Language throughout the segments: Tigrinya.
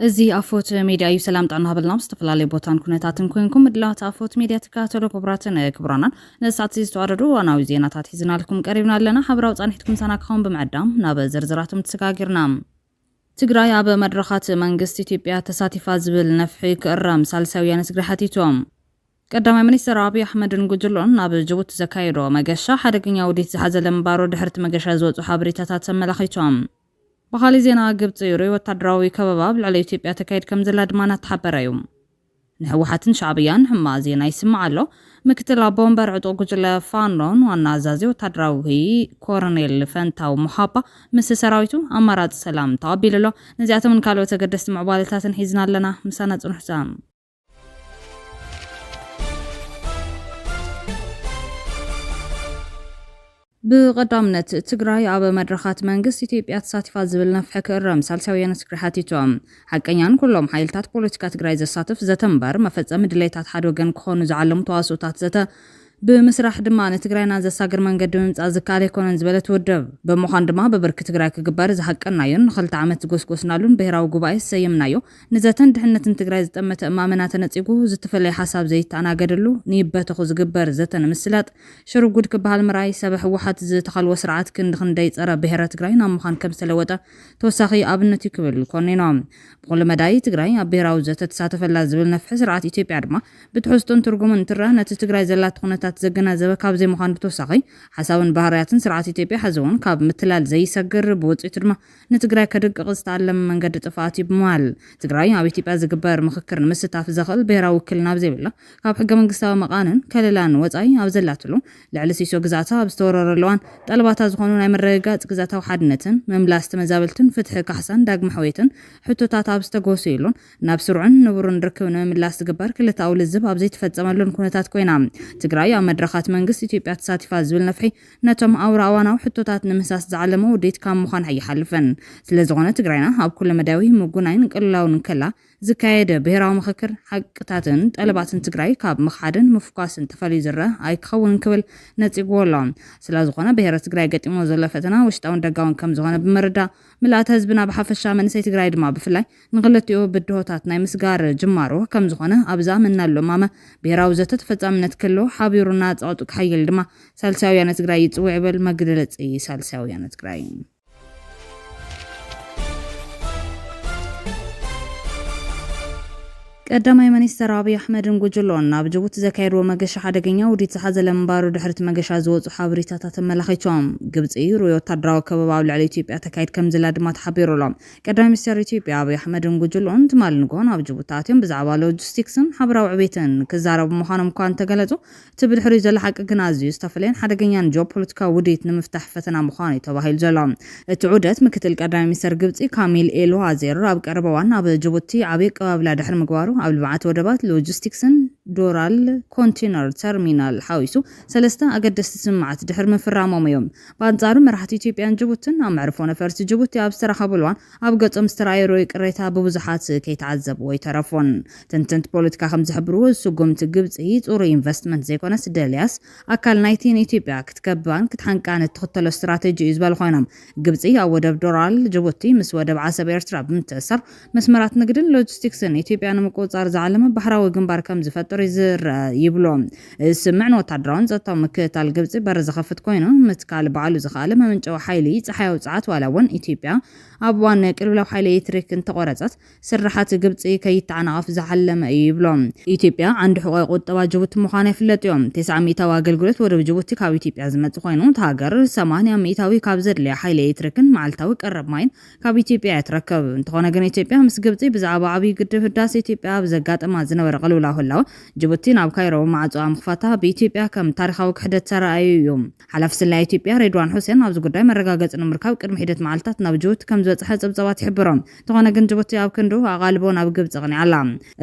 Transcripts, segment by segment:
እዚ ኣፎት ሚድያ እዩ ሰላም ጣና ሃበልና ዝተፈላለዩ ቦታን ኩነታትን ኮይንኩም ድላታ ኣፎት ሚድያ ተካተሉ ክብራትን ክብራናን ነሳት ዝተዋረዱ ዋናዊ ዜናታት ሒዝናልኩም ቀሪብና ኣለና ሓብራው ጻንሒትኩም ሰናክኹም በመዕዳም ናብ ዝርዝራቱም ተሰጋጊርና ትግራይ ኣብ መድረኻት መንግስት ኢትዮጵያ ተሳቲፋ ዝብል ነፍሒ ክእረም ሳልሳውያን ትግራይ ሓቲቶም ቀዳማይ ሚኒስትር አብይ አሕመድን ጉጅሎን ናብ ጅቡቲ ዘካየዶ መገሻ ሓደገኛ ውዲት ዝሓዘለ ምባሮ ድሕርቲ መገሻ ዝወፁ ሓበሬታታት ተመላኺቶም በኻሊ ዜና ግብጽ ዩሪ ወታደራዊ ከበባ ብልዕሊ ኢትዮጵያ ተካይድ ከም ዘላ ድማ እናተሓበረ እዩ ንሕወሓትን ሻዕብያን ሕማ ዜና ይስማዕ ኣሎ ምክትል ቦምበር ዕጡቅ ጉጅለ ፋኖን ዋና አዛዚ ወታደራዊ ኮሎኔል ፈንታው ሙሓባ ምስ ሰራዊቱ አማራጭ ሰላም ተቀቢልሎ ነዚኣቶም ካልኦት ተገደስቲ ምዕባለታትን ሒዝና ኣለና ምሳና ጽኑሕዛ ብቀዳምነት ትግራይ ኣብ መድረኻት መንግስት ኢትዮጵያ ተሳቲፋ ዝብል ነፍሒ ክእረም ሳልሳውያን ትግራይ ሓቲቶም ሓቀኛን ኩሎም ሓይልታት ፖለቲካ ትግራይ ዘሳትፍ ዘተንበር መፈጸሚ ድሌታት ሓደ ወገን ክኾኑ ዝዓለሙ ተዋስኦታት ዘተ ብምስራሕ ድማ ንትግራይና ዘሳግር መንገዲ ምምጻእ ዝካለ ይኮነን ዝበለት ውድብ ብምዃን ድማ በብርኪ ትግራይ ክግበር ዝሓቀናዮን ንኽልተ ዓመት ዝጎስጎስናሉን ብሄራዊ ጉባኤ ሰየምናዮ ንዘተን ድሕነትን ትግራይ ዝጠመተ እማመና ተነጺጉ ዝተፈለየ ሓሳብ ዘይተኣናገደሉ ንይበተኹ ዝግበር ዘተን ምስላጥ ሽርጉድ ክበሃል ምራይ ሰብ ሕወሓት ዝተኸልወ ስርዓት ክንደይ ጸረ ብሄረ ትግራይ ናብ ምዃን ከም ዝተለወጠ ተወሳኺ ኣብነት ክብል ኮኒኖም ብኩሉ መዳይ ትግራይ ኣብ ብሄራዊ ዘተ ተሳተፈላ ዝብል ነፍሒ ስርዓት ኢትዮጵያ ድማ ብትሕዝቶን ትርጉምን ትረአ ነቲ ትግራይ ዘላት ኩነታት ዘገናዘበ ካብ ዘይምዃን ብተወሳኺ ሓሳብን ባህርያትን ስርዓት ኢትዮጵያ ሕዝውን ካብ ምትላል ዘይሰግር ብውፅኢቱ ድማ ንትግራይ ከድቅቕ ዝተኣለመ መንገዲ ጥፋት ይብማል ትግራይ ኣብ ኢትዮጵያ ዝግበር ምክክር ንምስታፍ ዘኽእል ብሄራዊ ውክልና ብዘይብላ ካብ ሕገ መንግስታዊ መቃንን ከለላን ወፃኢ ኣብ ዘላትሉ ልዕሊ ሲሶ ግዛእታ ኣብ ዝተወረረለዋን ጠለባታ ዝኾኑ ናይ ምርግጋጽ ግዛእታዊ ሓድነትን ምምላስ ተመዛበልትን ፍትሒ ካሕሳን ዳግመ ሕወይትን ሕቶታት ኣብ ዝተጎሰሉን ናብ ስሩዕን ንቡርን ርክብ ንምምላስ ዝግበር ክልተ ኣውልዝብ ኣብ ዘይተፈጸመሉን ኩነታት ኮይና ትግራይ ኣብ መድረኻት መንግስት ኢትዮጵያ ተሳቲፋ ዝብል ነፍሒ ነቶም ኣውራዋናዊ ሕቶታት ንምሳስ ዝዓለመ ውዴት ካብ ምዃን ኣይሓልፈን ስለዝኾነ ትግራይና ኣብ ኩሉ መዳዊ ምጉናይን ቅልላውን ከላ ዝካየደ ብሄራዊ ምክክር ሓቅታትን ጠለባትን ትግራይ ካብ ምኽሓድን ምፍኳስን ተፈልዩ ዝረአ ኣይክኸውን ክብል ነፂግዎ ኣሎ ስለዝኾነ ብሄረ ትግራይ ገጢሞ ዘሎ ፈተና ውሽጣውን ደጋውን ከም ዝኾነ ብምርዳእ ምልኣተ ህዝብና ብሓፈሻ መንእሰይ ትግራይ ድማ ብፍላይ ንኽልቲኡ ብድሆታት ናይ ምስጋር ጅማሮ ከም ዝኾነ ኣብዛ ምናሎ ማመ ብሄራዊ ዘተ ተፈጻምነት ክህልዎ ሓቢሩና ጸቕጡ ክሓይል ድማ ሳልሳውያን ትግራይ ይጽውዕ ይብል መግለጺ ሳልሳውያን ትግራይ ቀዳማይ ሚኒስትር አብይ አሕመድን ጉጅሎን ናብ ጅቡቲ ዘካየድዎ መገሻ ሓደገኛ ውዲት ዝሓዘለ ምንባሩ ድሕርቲ መገሻ ዝወፁ ሓበሬታታት ተመላኺቶም ግብጽ ሩዮ ወታደራዊ ከበባ ኣብ ልዕሊ ኢትዮጵያ ተካይድ ከም ዘላ ድማ ተሓቢሩሎም ቀዳማይ ሚኒስትር ኢትዮጵያ አብይ አሕመድን ጉጅሎን ትማል ንጎን ኣብ ጅቡቲ ኣትዮም ብዛዕባ ሎጂስቲክስን ሓበራዊ ዕቤትን ክዛረቡ ምዃኖም እኳ እንተገለጹ እቲ ብድሕሪኡ ዘሎ ሓቂ ግን ኣዝዩ ዝተፈለየን ሓደገኛን ጂኦፖለቲካዊ ውዲት ንምፍታሕ ፈተና ምዃኑ እዩ ተባሂሉ ዘሎ እቲ ዑደት ምክትል ቀዳማይ ሚኒስትር ግብጽ ካሚል ኤል ዋዚር ኣብ ቀረበዋን ኣብ ጅቡቲ ዓብዪ ቀባብላ ድሕሪ ምግባሩ ኣብ ልምዓት ወደባት ሎጂስቲክስን ዶራል ኮንቴነር ተርሚናል ሓዊሱ ሰለስተ ኣገደስቲ ስምዓት ድሕሪ ምፍራሞም እዮም በኣንጻሩ መራሕቲ ኢትዮጵያን ጅቡትን ኣብ መዕርፎ ነፈርቲ ጅቡቲ ኣብ ዝተረኸብልዋን ኣብ ገጾም ዝተራእዩ ቅሬታ ብብዙሓት ከይተዓዘብዎ ይተረፉን ትንትንቲ ፖለቲካ ከም ዝሕብርዎ ስጉምቲ ግብፂ ጽሩይ ኢንቨስትመንት ዘይኮነስ ደልያስ ኣካል ናይቲ ንኢትዮጵያ ክትከባን ክትሓንቃን እትኽተሎ ስትራቴጂ እዩ ዝበሉ ኮይኖም ግብፂ ኣብ ወደብ ዶራል ጅቡቲ ምስ ወደብ ዓሰብ ኤርትራ ብምትእስሳር መስመራት ንግድን ሎጂስቲክስን ኢትዮጵያ ንምቁፅጻር ዝዓለመ ባህራዊ ግንባር ከም ዝፈጥር ይዝረአ ይብሎም ስምዕን ወታደራውን ጸጥታዊ ምክትታል ግብፂ በር ዝኸፍት ኮይኑ ምትካል በዓሉ ዝኽኣለ መመንጨዊ ሓይሊ ፀሓያዊ ፀዓት ዋላ እውን ኢትዮጵያ ኣብ ዋን ቅልብላዊ ሓይሊ ኤሌክትሪክ እንተቆረፀት ስራሓት ግብፂ ከይተዓናቐፍ ዝዓለመ እዩ ይብሎም ኢትዮጵያ ዓንዲ ሕቆ ቁጠባ ጅቡቲ ምዃና ይፍለጥ እዮም 900 ኣገልግሎት ወደብ ጅቡቲ ካብ ኢትዮጵያ ዝመጽእ ኮይኑ ሃገር 80 ካብ ዘድልያ ሓይሊ ኤሌክትሪክን መዓልታዊ ቀረብ ማይን ካብ ኢትዮጵያ ትረከብ እንተኾነ ግን ኢትዮጵያ ምስ ግብፂ ብዛዕባ ዓብዪ ግድብ ህዳሴ ኢትዮጵያ ዘጋጠማ ዝነበረ ቅልውላው ህላወ ጅቡቲ ናብ ካይሮ ማዕጾ ምኽፋታ ብኢትዮጵያ ከም ታሪኻዊ ክሕደት ተራእዩ እዩ ሓላፊ ስልጣን ኢትዮጵያ ሬድዋን ሁሴን ኣብዚ ጉዳይ መረጋገጽ ንምርካብ ቅድሚ ሂደት መዓልታት ናብ ጅቡቲ ከም ዝበጽሐ ጽብጻባት ይሕብሮም ተኾነ ግን ጅቡቲ ኣብ ክንዱ ኣቓልቦ ናብ ግብጽ ቅንዓላ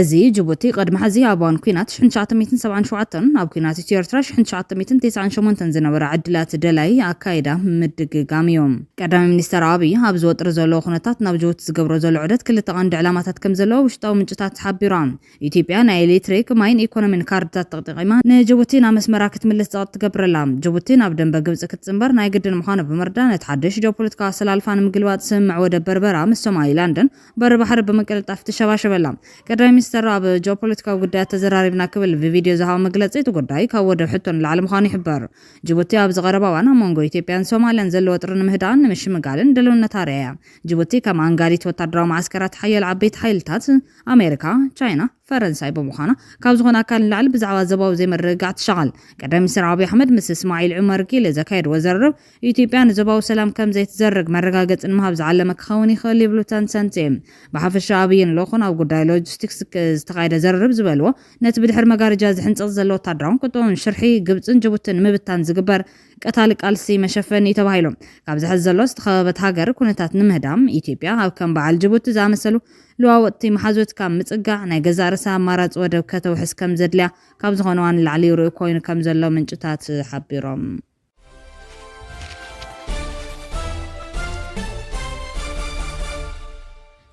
እዚ ጅቡቲ ቅድሚ ሕዚ ኣብ እዋን ኩናት 1977 ኣብ ኩናት ኤርትራ 1998 ዝነበረ ዕድላት ደላይ ኣካይዳ ምድግጋም እዮም ቀዳማይ ሚኒስትር አብይ ኣብ ዝወጥር ዘሎ ኩነታት ናብ ጅቡቲ ዝገብሮ ዘሎ ዑደት ክልተ ቀንዲ ዕላማታት ከም ዘለዎ ውሽጣዊ ምንጭታት ሓቢሮም ኢትዮጵያ ናይ ኤሌክትሪክ ማይን ኢኮኖሚን ካርድታት ተጠቂማ ንጅቡቲ ናብ መስመራ ክትምልስ ትገብረላ ጅቡቲ ናብ ደንበ ግብጽ ክትጽምበር ናይ ግድን ምዃኑ ብምርዳእ ነቲ ሓድሽ ጂኦፖለቲካዊ ኣሰላልፋ ንምግልባጥ ስምምዕ ወደብ በርበራ ምስ ሶማሊላንድን በሪ ባሕሪ ብምቅልጣፍ ተሸባሸበላ ቀዳማይ ሚኒስትር ኣብ ጂኦፖለቲካዊ ጉዳያት ተዘራሪብና ክብል ብቪድዮ ዝሃብ መግለጺ እቲ ጉዳይ ካብ ወደብ ሕቶን ላዕሊ ምዃኑ ይሕበር ጅቡቲ ኣብ ዝቐረባ ዋና መንጎ ኢትዮጵያን ሶማልያን ዘለዎ ጥርን ምህዳን ንምሽምጋልን ድልውነታ ርኣያ ጅቡቲ ከም አንጋዲት ወታደራዊ ማዕስከራት ሓያል ዓበይቲ ሓይልታት ኣሜሪካ ቻይና ፈረንሳይ ብምዃና ካብ ዝኾነ ኣካል ላዕሊ ብዛዕባ ዘባው ዘይመርግጋዕ ትሸغል ቀዳማይ ሚኒስትር አብይ አሕመድ ምስ እስማዒል ዑመር ጊለ ዘካየድዎ ዘረብ ኢትዮጵያ ንዘባው ሰላም ከም ዘይትዘርግ መረጋገጽን ምሃብ ዝዓለመ ክኸውን ይኽእል ይብሉ ተንተንቲዮም ብሓፈሻ አብይን ለኹን ኣብ ጉዳይ ሎጂስቲክስ ዝተኻየደ ዘረብ ዝበልዎ ነቲ ብድሕሪ መጋረጃ ዝሕንጸቕ ዘሎ ወታደራውን ቁጥዑን ሽርሒ ግብጽን ጅቡትን ምብታን ዝግበር ቀታሊ ቃልሲ መሸፈኒ ተባሂሎም ካብ ዝሕዝ ዘሎ ዝተኸበበት ሃገር ኩነታት ንምህዳም ኢትዮጵያ ኣብ ከም በዓል ጅቡቲ ዝኣመሰሉ ለዋወጥቲ መሓዞት ካብ ምጽጋዕ ናይ ገዛ ርእሳ ኣማራጺ ወደብ ከተውሕዝ ከም ዘድልያ ካብ ዝኾነ ዋን ላዕሊ ርኡይ ኮይኑ ከም ዘሎ ምንጭታት ሓቢሮም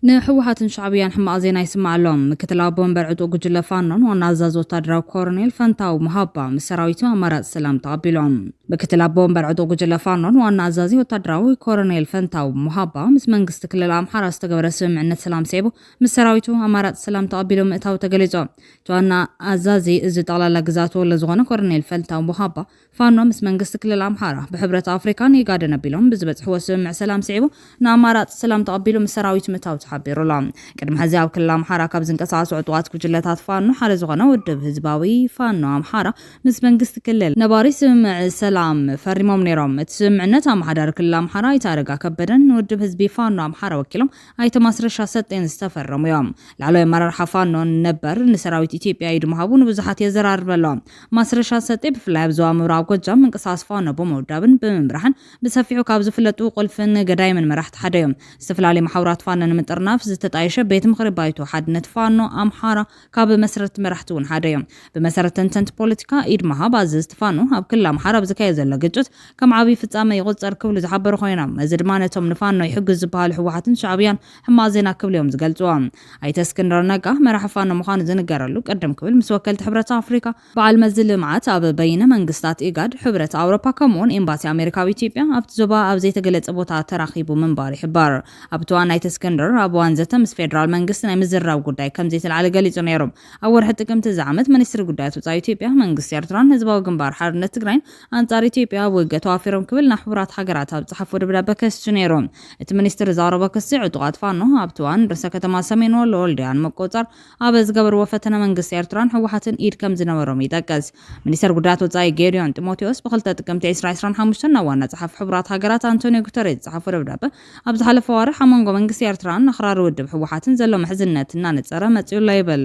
ንሕወሓትን ሻዕብያን ሕማቕ ዜና ይስማዓሎም ምክትላዊ ቦምበር ዕጡቕ ጉጅለ ፋኖን ዋና ኣዛዚ ወታደራዊ ኮሎኔል ፈንታው መሃባ ምስ ሰራዊቱ ኣማራጺ ሰላም ተቐቢሎም ምክትላዊ ቦምበር ዕጡቕ ጉጅለ ፋኖን ዋና ኣዛዚ ወታደራዊ ኮሎኔል ፈንታው መሃባ ምስ መንግስቲ ክልል ኣምሓራ ዝተገበረ ስምምዕነት ሰላም ሰይቡ ምስ ሰራዊቱ ኣማራጺ ሰላም ተቐቢሎም ምእታው ተገሊጾም ዋና ኣዛዚ እዚ ጠቕላላ ግዛት ወሎ ዝኾነ ኮሎኔል ፈንታው መሃባ ፋኖ ምስ መንግስቲ ክልል ኣምሓራ ብሕብረት ኣፍሪካን ኢጋድን ኣቢሎም ብዝበጽሕዎ ስምምዕ ሰላም ሰይቡ ንኣማራጺ ሰላም ተቐቢሉ ምስ ሰራዊቱ ምእታው ሓቢሩሎም ቅድሚ ሕዚ ኣብ ክልል ኣምሓራ ካብ ዝንቀሳቐሱ ዕጡቓት ጉጅለታት ፋኖ ሓደ ዝኾነ ውድብ ህዝባዊ ፋኖ ኣምሓራ ምስ መንግስቲ ክልል ነባሪ ስምምዕ ሰላም ፈሪሞም ነይሮም እቲ ስምምዕነት ኣመሓዳሪ ክልል ኣምሓራ ይታረጋ ከበደን ውድብ ህዝቢ ፋኖ ኣምሓራ ወኪሎም ኣይተ ማስረሻ ሰጤን ዝተፈረሙ እዮም ላዕለዋይ ኣመራርሓ ፋኖ ነበር ንሰራዊት ኢትዮጵያ ኢድ ምሃቡ ንብዙሓት የዘራርበሎም ማስረሻ ሰጤ ብፍላይ ኣብ ዞባ ምብራቕ ጎጃም ምንቅስቓስ ፋኖ ብምውዳብን ብምምራሕን ብሰፊሑ ካብ ዝፍለጡ ቁልፍን ገዳይምን መራሕቲ ሓደ እዮም ዝተፈላለዩ ማሕበራት ፋኖ ንምጥርናፍ ዝተጣየሸ ቤት ምክሪ ባይቶ ሓድነት ፋኖ ኣምሓራ ካብ መሰረት መራሕቲ እውን ሓደ እዮም ብመሰረት ተንተንቲ ፖለቲካ ኢድ ምሃብ ኣዘዝቲ ፋኖ ኣብ ክልል ኣምሓራ ብዝካየድ ዘሎ ግጭት ከም ዓብይ ፍጻመ ይቁጸር ክብሉ ዝሓበሩ ኮይኖም እዚ ድማ ነቶም ንፋኖ ይሕግዝ ዝበሃሉ ሕወሓትን ሻዕብያን ሕማቕ ዜና ክብሉ እዮም ዝገልጽዎም ኣይተ እስክንድር ነጋ መራሒ ፋኖ ምዃኑ ዝንገረሉ ቀደም ክብል ምስ ወከልቲ ሕብረት ኣፍሪካ በዓል መዝል ልምዓት ኣብ በይነ መንግስታት ኢጋድ ሕብረት ኣውሮፓ ከምኡውን ኤምባሲ ኣሜሪካ ኣብ ኢትዮጵያ ኣብቲ ዞባ ኣብ ዘይተገለጸ ቦታ ተራኺቡ ምንባር ይሕበር ኣብቲ ዋና ኣይተ እስክንድር ኣብ እዋን ዘተ ምስ ፌደራል መንግስቲ ናይ ምዝራብ ጉዳይ ከም ዘይተለዓለ ገሊጹ ነይሮም ኣብ ወርሒ ጥቅምቲ ዝዓመት ሚኒስትሪ ጉዳያት ወጻኢ ኢትዮጵያ መንግስቲ ኤርትራን ህዝባዊ ግንባር ሓርነት ትግራይን ኣንጻር ኢትዮጵያ ውግእ ተዋፊሮም ክብል ናብ ሕቡራት ሃገራት ኣብ ጽሓፉ ደብዳቤ ከሲሱ ነይሮም እቲ ሚኒስትሪ ዘቕረቦ ክሲ ዕጡቓት ፋኖ ኣብቲ እዋን ርእሰ ከተማ ሰሜን ወሎ ወልድያን መቆጻር ኣብ ዝገበርዎ ፈተነ መንግስቲ ኤርትራን ሕወሓትን ኢድ ከም ዝነበሮም ይጠቅስ ሚኒስትር ጉዳያት ወጻኢ ጌዲዮን ጢሞቴዎስ ብ2 ጥቅምቲ 2025 ናብ ዋና ጽሓፍ ሕቡራት ሃገራት አንቶኒዮ ጉተሬዝ ጽሓፉ ደብዳቤ ኣብ ዝሓለፈ ወርሒ ኣብ መንጎ መንግስቲ ኤርትራን ኣኽራሪ ውድብ ሕወሓትን ዘሎ ምሕዝነትና ንጸረ መጽኡላ ይብል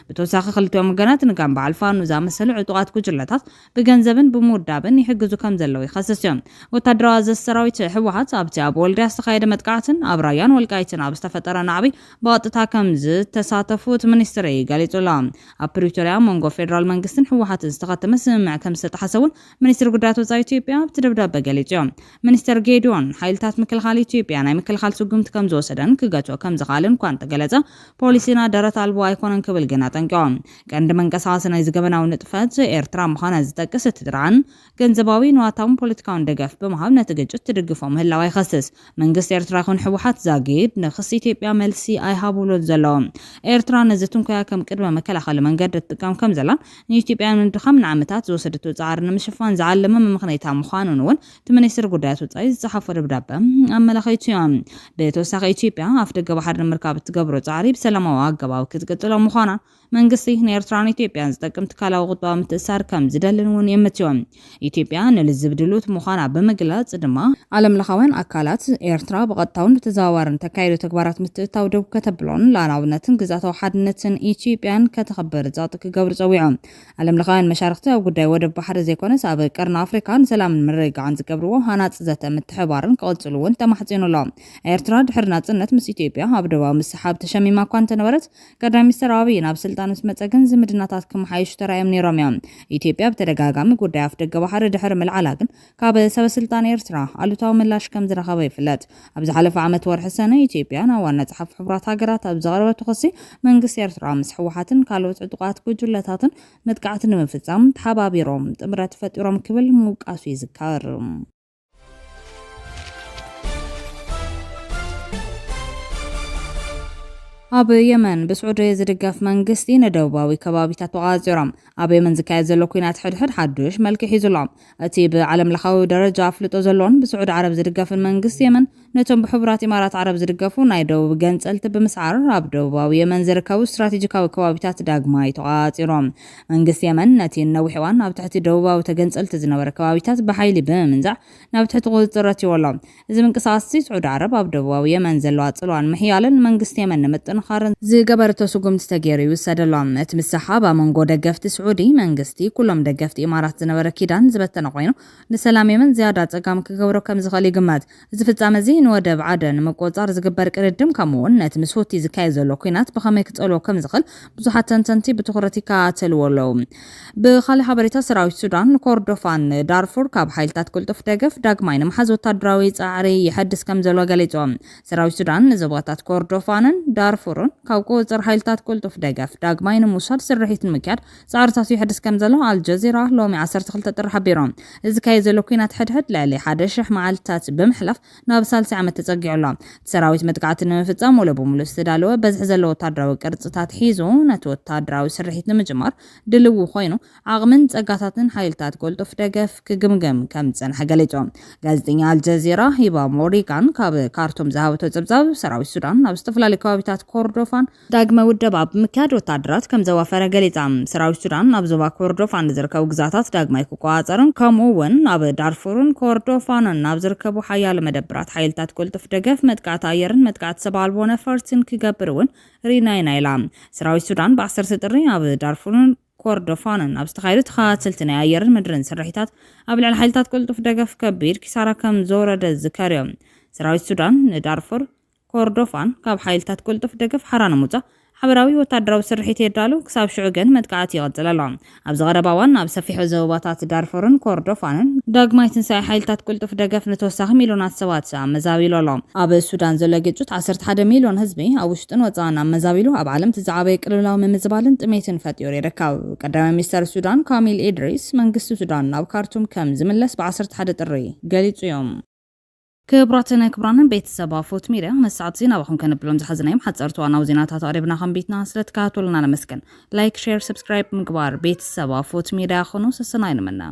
ብተወሳኺ ክልቲኦም ወገናት ንጋን በዓል ፋኖ ዝኣመሰሉ ዕጡቓት ጉጅለታት ብገንዘብን ብምውዳብን ይሕግዙ ከም ዘለዉ ይኸስስ እዮም ወታደራዊ ኣዘዝቲ ሰራዊት ሕወሓት ኣብቲ ኣብ ወልድያ ዝተኻየደ መጥቃዕትን ኣብ ራያን ወልቃይትን ኣብ ዝተፈጠረ ናዕቢ ብቐጥታ ከም ዝተሳተፉ እቲ ሚኒስትሪ ገሊጹላ ኣብ ፕሪቶርያ መንጎ ፌደራል መንግስትን ሕወሓትን ዝተኸተመ ስምምዕ ከም ዝተጣሓሰ እውን ሚኒስትሪ ጉዳያት ወጻኢ ኢትዮጵያ ኣብቲ ደብዳቤ ገሊጹ እዮም ሚኒስትር ጌዲዮን ሓይልታት ምክልኻል ኢትዮጵያ ናይ ምክልኻል ስጉምቲ ከም ዝወሰደን ክገትኦ ከም ዝኻኣልን እኳ እንተገለጸ ፖሊሲና ደረት ኣልቦ ኣይኮነን ክብል ግን ኣጠንቂቖም ቀንዲ መንቀሳቐሲ ናይ ዘገበናዊ ንጥፈት ኤርትራ ምዃና ዝጠቅስ እቲ ጥራን ገንዘባዊ ንዋታውን ፖለቲካውን ደገፍ ብምሃብ ነቲ ግጭት ትድግፎ ምህላዋ ይኸስስ መንግስቲ ኤርትራ ይኹን ሕወሓት ዛጊድ ንክሲ ኢትዮጵያ መልሲ ኣይሃብሉን ዘለዎም ኤርትራ ነዚ ትንኮያ ከም ቅድመ መከላኸሊ መንገዲ ትጥቀም ከም ዘላን ንኢትዮጵያ ምድኻም ንዓመታት ዝወሰደቶ ጻዕሪ ንምሽፋን ዝዓለመ ምኽንያታ ምዃኑን እውን እቲ ሚኒስትሪ ጉዳያት ወጻኢ ዝጸሓፈ ደብዳቤ ኣመላኺቱ እዮም ብተወሳኺ ኢትዮጵያ ኣፍ ደገ ባሕሪ ንምርካብ እትገብሮ ጻዕሪ ብሰላማዊ ኣገባብ ክትቅጽሎ ምዃና መንግስቲ ንኤርትራን ኢትዮጵያን ዝጠቅም ትካላዊ ቁጠባ ምትእሳር ከም ዝደልን እውን የምትዮም ኢትዮጵያ ንልዝብ ድሉት ምዃና ብምግላጽ ድማ ዓለምለኻውያን ኣካላት ኤርትራ ብቐጥታውን ብተዘዋዋርን ተካይዶ ተግባራት ምትእታው ደው ከተብሎን ሉዓላውነትን ግዛታዊ ሓድነትን ኢትዮጵያን ከተኸብር ጸቕጢ ክገብሩ ጸዊዖም ዓለምለኻውያን መሻርክቲ ኣብ ጉዳይ ወደብ ባሕሪ ዘይኮነስ ኣብ ቀርኒ ኣፍሪካ ንሰላምን ምርግጋዕን ዝገብርዎ ሃናፂ ዘተ ምትሕብባርን ክቕጽሉ እውን ተማሕጺኑሎም ኤርትራ ድሕሪ ናጽነት ምስ ኢትዮጵያ ኣብ ደቡባዊ ምስሓብ ተሸሚማ እኳ እንተነበረት ቀዳማይ ሚኒስትር አብይ ናብ ስልጣን ምስ መጸ ግን ዝምድናታት ክመሓይሹ ተራእዮም ነይሮም እዮም ኢትዮጵያ ብተደጋጋሚ ጉዳይ ኣፍ ደገ ባሕሪ ብድሕሪ ምልዓላግን ካብ ሰበስልጣን ኤርትራ አሉታዊ ምላሽ ከም ዝረኸበ ይፍለጥ። ኣብ ዝሓለፈ ዓመት ወርሒ ሰነ ኢትዮጵያ ናብ ዋና ጸሓፊ ሕቡራት ሃገራት ኣብ ዘቕረበቶ ክሲ መንግስቲ ኤርትራ ምስ ሕወሓትን ካልኦት ዕጡቃት ጉጅለታትን መጥቃዕቲ ንምፍጻም ተሓባቢሮም ጥምረት ፈጢሮም ክብል ምውቃሱ ይዝከር። ኣብ የመን ብስዑድ ዝድገፍ መንግስቲ ንደቡባዊ ከባቢታት ተቓፂሮም ኣብ የመን ዝካየድ ዘሎ ኩናት ሕድሕድ ሓዱሽ መልክዕ ሒዙሎም እቲ ብዓለም ለኻዊ ደረጃ ኣፍልጦ ዘለዎን ብስዑድ ዓረብ ዝድገፍን መንግስቲ የመን ነቶም ብሕቡራት ኢማራት ዓረብ ዝድገፉ ናይ ደቡብ ገንጸልቲ ብምስዓር ኣብ ደቡባዊ የመን ዝርከቡ ስትራቴጂካዊ ከባቢታት ዳግማይ ተቓፂሮም። መንግስቲ የመን ነቲ ነዊሕ እዋን ኣብ ትሕቲ ደቡባዊ ተገንጸልቲ ዝነበረ ከባቢታት ብሓይሊ ብምንዛዕ ናብ ትሕቲ ቁፅጥር ኣትይዎሎም። እዚ ምንቅስቓስ ስዑድ ዓረብ ኣብ ደቡባዊ የመን ዘለዋ ጽልዋን ምሕያልን መንግስቲ የመን ንምጥንኻርን ዝገበረቶ ስጉምቲ ተገይሩ ይውሰደሎም። እቲ ምሰሓብ ኣብ መንጎ ደገፍቲ ስዑዲ መንግስቲ ኩሎም ደገፍቲ ኢማራት ዝነበረ ኪዳን ዝበተነ ኮይኑ ንሰላም የመን ዝያዳ ፀጋም ክገብሮ ከም ዝኽእል ይግመት። እዚ ፍጻመ እዚ ንወደብ ዓደን ምቆጻር ዝግበር ቅድድም ከምኡውን ነቲ ምስ ሁቲ ዝካየድ ዘሎ ኩናት ብኸመይ ክጸልዎ ከም ዝኽእል ብዙሓት ተንተንቲ ብትኹረት ይከታተልዎ ኣለዉ። ብኻልእ ሓበሬታ ሰራዊት ሱዳን ኮርዶፋን ዳርፉር ካብ ሓይልታት ቅልጡፍ ደገፍ ዳግማይ ንምሓዝ ወታደራዊ ጻዕሪ ይሐድስ ከም ዘሎ ገሊጾም። ሰራዊት ሱዳን ንዞባታት ኮርዶፋንን ዳርፉርን ካብ ቁፅጥር ሓይልታት ቅልጡፍ ደገፍ ዳግማይ ንምውሳድ ስርሒት ንምክያድ ጻዕርታቱ ይሐድስ ከም ዘሎ አልጀዚራ ሎሚ 12 ጥር ሓቢሮም። እዚ ካየድ ዘሎ ኩናት ሕድሕድ ልዕሊ 1000 መዓልትታት ብምሕላፍ ናብ ሳልሲ ዓመት ተጸጊዑ ኣሎ። ሰራዊት መጥቃዕቲ ንምፍጻም ሙሉ ብሙሉእ ዝተዳለወ በዝሒ ዘለዎ ወታደራዊ ቅርጽታት ሒዙ ነቲ ወታደራዊ ስርሒት ንምጅማር ድልው ኮይኑ ዓቕምን ጸጋታትን ሓይልታት ቅልጡፍ ደገፍ ክግምገም ከም ዝጸንሐ ገሊጾም። ጋዜጠኛ አልጀዚራ ሂባ ሞሪጋን ካብ ካርቱም ዝሃበቶ ጽብጻብ ሰራዊት ሱዳን ኣብ ዝተፈላለዩ ከባቢታት ኮርዶፋን ዳግመ ውደባ ብምክያድ ወታደራት ከም ዘዋፈረ ገሊጻ። ሰራዊት ሱዳን ኣብ ዞባ ኮርዶፋን ዝርከቡ ግዛታት ዳግማይ ክቆጻጸርን ከምኡውን ኣብ ዳርፉርን ኮርዶፋንን ኣብ ዝርከቡ ሓያሎ መደብራት ሓይልታት ቅልጡፍ ደገፍ መጥቃዕቲ ኣየርን መጥቃዕቲ ሰብ ኣልቦ ነፈርትን ክገብር እውን ሪናይና ኢላ። ሰራዊት ሱዳን ብ10 ጥሪ ኣብ ዳርፉርን ኮርዶፋንን ኣብ ዝተኻየዱ ተኸታተልቲ ናይ ኣየርን ምድርን ስርሒታት ኣብ ልዕሊ ሓይልታት ቅልጡፍ ደገፍ ከቢድ ኪሳራ ከም ዘወረደ ዝከርዮም። ሰራዊት ሱዳን ንዳርፉር ኮርዶፋን ካብ ሓይልታት ቅልጡፍ ደገፍ ሓራ ንምውፃእ ሓበራዊ ወታደራዊ ስርሒት የዳሉ ክሳብ ሽዑ ግን መጥቃዕቲ ይቕጽል ኣሎ። ኣብ ዝቐረባ እዋን ኣብ ሰፊሕ ዞባታት ዳርፉርን ኮርዶፋንን ዳግማይ ትንሳኤ ሓይልታት ቅልጡፍ ደገፍ ንተወሳኺ ሚልዮናት ሰባት ኣመዛቢሉ ኣሎ። ኣብ ሱዳን ዘሎ ግጭት 11 ሚልዮን ህዝቢ ኣብ ውሽጥን ወጻእን ኣመዛቢሉ ኣብ ዓለም ዝዓበየ ቅልውላዊ ምምዝባልን ጥሜትን ፈጢሩ ይርከብ። ቀዳማይ ሚኒስተር ሱዳን ካሚል ኢድሪስ መንግስቲ ሱዳን ናብ ካርቱም ከም ዝምለስ ብ11 ጥሪ ገሊጹ እዮም። ክብራትና ክብራንን ቤተሰብ ፎት ሚዲያ መስዓት ዜና ባኹም ከነብሎም ዝሓዝናዮም ሓጸርቱ ዋናው ዜናታት ኣቅሪብና ከምቢትና ስለተከታተሉና ነመስገን። ላይክ ሼር ሰብስክራይብ ምግባር ቤተሰብ ፎት ሚዲያ ኾኑ ሰሰናይ ንመና